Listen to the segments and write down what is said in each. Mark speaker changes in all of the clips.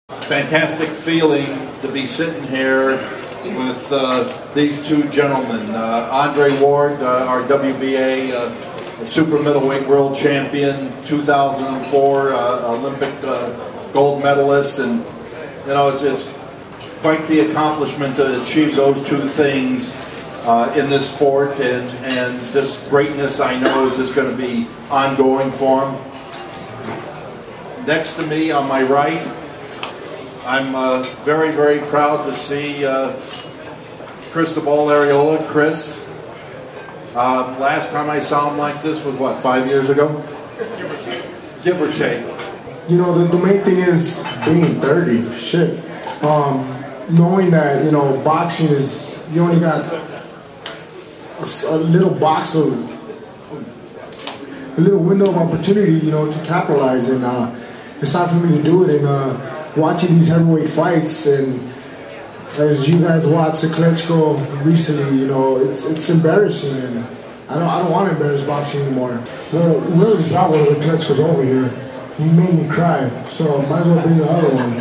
Speaker 1: Fantastic feeling to be sitting here with these two gentlemen. Andre Ward, our WBA super middleweight world champion, 2004 Olympic gold medalist, and you know it's quite the accomplishment to achieve those two things in this sport, and this greatness I know is just going to be ongoing for them. Next to me on my right, I'm very, very proud to see Cristobal Arreola. Chris, last time I saw him like this was what, 5 years ago? Give or take.
Speaker 2: You know, the main thing is being 30. Shit. Knowing that, you know, boxing is, you only got a little box of, a little window of opportunity, you know, to capitalize, and it's time for me to do it. And watching these heavyweight fights, and as you guys watched the Klitschko recently, you know, it's embarrassing, and I don't want to embarrass boxing anymore. Well, we already got one of the Klitschkos over here. He made me cry, so might as well bring the other one.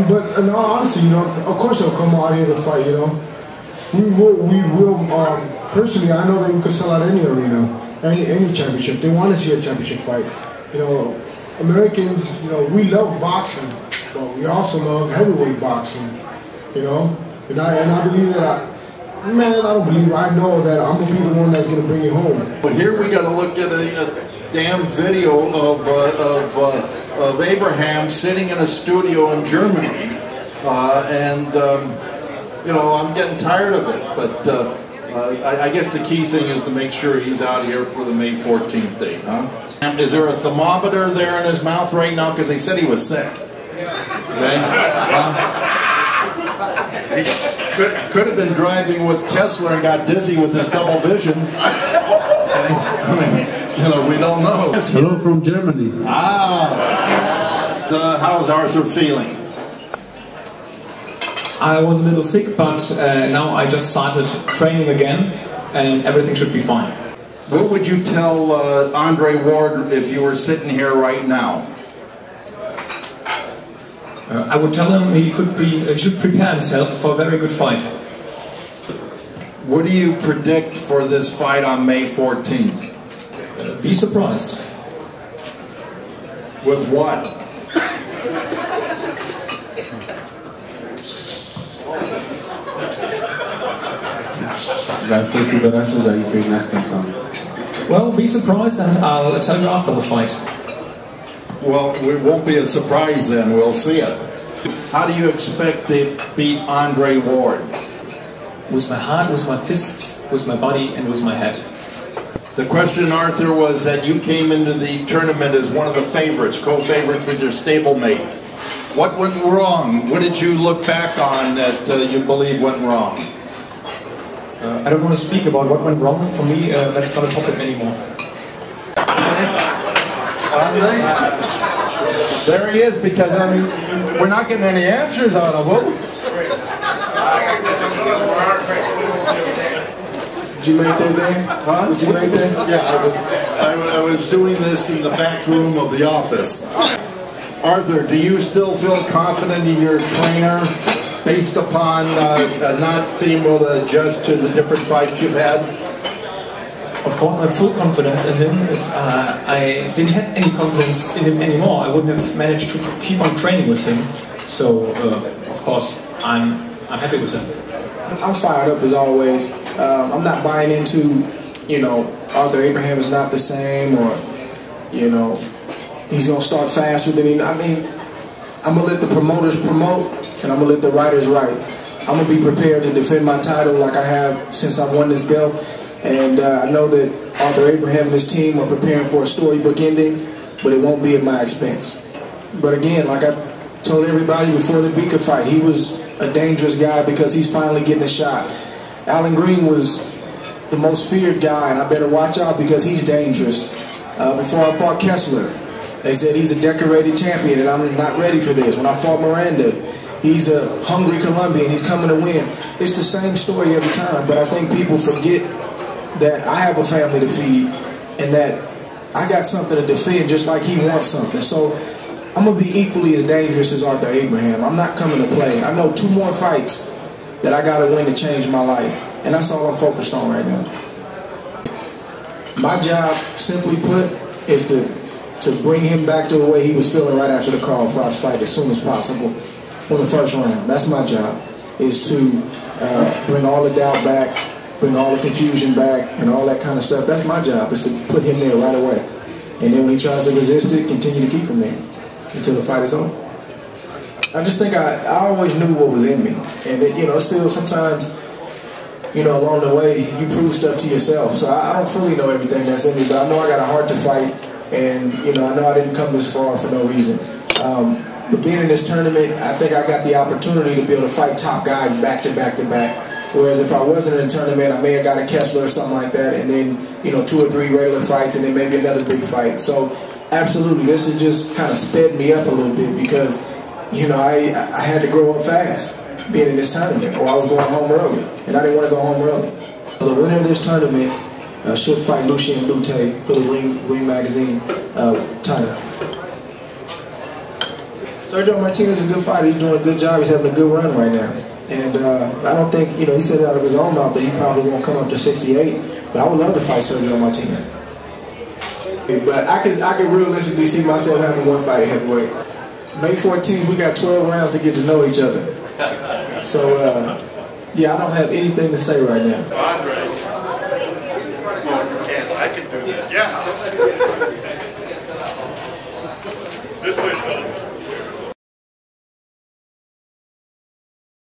Speaker 2: But no, honestly, you know, of course they'll come out here to fight. You know, we will. Personally, I know that we could sell out any arena, any championship. They want to see a championship fight. You know, Americans, you know, we love boxing, but we also love heavyweight boxing. You know, and I believe that I know that I'm gonna be the one that's gonna bring it home.
Speaker 1: But here we got to look at a damn video of Abraham sitting in a studio in Germany, you know, I'm getting tired of it, but. I guess the key thing is to make sure he's out here for the May 14th date, huh? Is there a thermometer there in his mouth right now? Because they said he was sick. Okay? He could have been driving with Kessler and got dizzy with his double vision. Okay? I mean, you know, we don't know.
Speaker 3: Hello from Germany.
Speaker 1: How's Arthur feeling?
Speaker 4: I was a little sick, but now I just started training again, and everything should be fine.
Speaker 1: What would you tell Andre Ward if you were sitting here right now?
Speaker 4: I would tell him he should prepare himself for a very good fight.
Speaker 1: What do you predict for this fight on May 14th?
Speaker 4: Be surprised.
Speaker 1: With what?
Speaker 4: Well, be surprised, and I'll tell you after the fight.
Speaker 1: Well, it won't be a surprise then, we'll see it. How do you expect to beat Andre Ward?
Speaker 4: With my heart, with my fists, with my body, and with my head.
Speaker 1: The question, Arthur, was that you came into the tournament as one of the favorites, co-favorites with your stablemate. What went wrong? What did you look back on that you believe went wrong?
Speaker 4: I don't want to speak about what went wrong. For me, that's not a topic anymore.
Speaker 1: There he is, because I mean, we're not getting any answers out of him.
Speaker 2: Did you make that day?
Speaker 1: Huh?
Speaker 2: Did you make that?
Speaker 1: Yeah, I was doing this in the back room of the office. Arthur, do you still feel confident in your trainer based upon not being able to adjust to the different fights you've had?
Speaker 4: Of course, I have full confidence in him. If I didn't have any confidence in him anymore, I wouldn't have managed to keep on training with him. So, of course, I'm happy with him.
Speaker 5: I'm fired up as always. I'm not buying into, you know, Arthur Abraham is not the same, or, you know, he's going to start faster than he... I mean, I'm going to let the promoters promote, and I'm going to let the writers write. I'm going to be prepared to defend my title like I have since I won this belt. And I know that Arthur Abraham and his team are preparing for a storybook ending, but it won't be at my expense. But again, like I told everybody before the Bika fight, he was a dangerous guy because he's finally getting a shot. Alan Green was the most feared guy, and I better watch out because he's dangerous. Before I fought Kessler, they said he's a decorated champion, and I'm not ready for this. When I fought Miranda, he's a hungry Colombian. He's coming to win. It's the same story every time, but I think people forget that I have a family to feed, and that I got something to defend just like he wants something. So I'm going to be equally as dangerous as Arthur Abraham. I'm not coming to play. I know 2 more fights that I got to win to change my life, and that's all I'm focused on right now. My job, simply put, is to bring him back to the way he was feeling right after the Carl Froch fight as soon as possible from the first round. That's my job, is to bring all the doubt back, bring all the confusion back, and all that kind of stuff. That's my job, is to put him there right away. And then when he tries to resist it, continue to keep him there until the fight is over. I just think I always knew what was in me. And it, still sometimes, along the way, you prove stuff to yourself. So I don't fully know everything that's in me, but I know I got a heart to fight. And, I know I didn't come this far for no reason. But being in this tournament, I think I got the opportunity to be able to fight top guys back to back to back. Whereas if I wasn't in a tournament, I may have got a Kessler or something like that, and then, 2 or 3 regular fights, and then maybe another big fight. So absolutely, this has just kind of sped me up a little bit because, I had to grow up fast being in this tournament, or I was going home early, and I didn't want to go home early. So the winner of this tournament should fight Lucien Lute for the Ring Magazine title. Sergio Martinez is a good fighter. He's doing a good job. He's having a good run right now. And I don't think, he said it out of his own mouth that he probably won't come up to 68. But I would love to fight Sergio Martinez. But I could realistically see myself having 1 fight at heavyweight. May 14th, we got 12 rounds to get to know each other. So, yeah, I don't have anything to say right now.